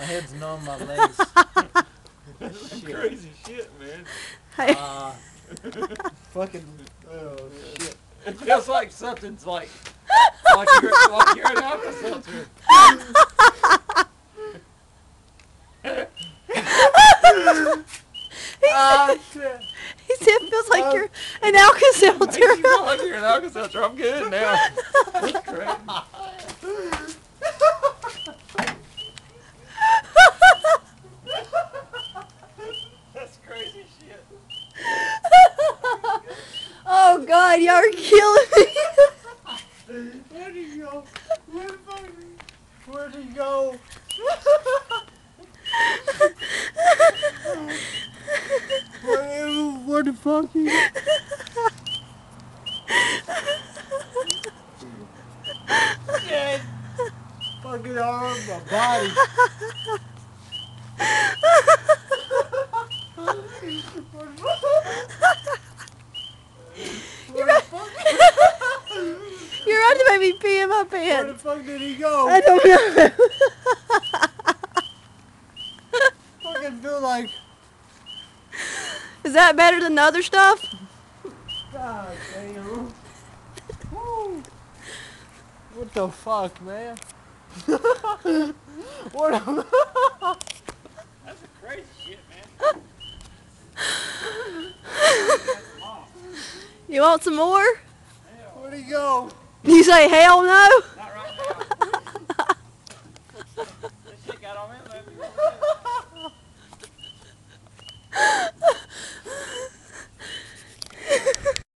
My head's numb, my legs. That's crazy shit, man. Hey. Fucking, oh shit. It feels like something's like you're an Alka-Seltzer. Oh shit. He said it feels like you're an Alka-Seltzer. Makes you feel like you're an Alka-Seltzer. I'm good now. That's crazy. That's crazy shit. Oh God, y'all are killing me. Where'd he go? Where'd he go? Where the fuck he go? Dead. Fucking arm, my body. You're about to make me pee in my Where the pants. fuck did he go? I don't know. Fucking feel like. Is that better than the other stuff? God damn. Woo. What the fuck, man? What? That's a crazy shit, man. You want some more? Where'd he go? You say hell no? Not right now. This shit got on me.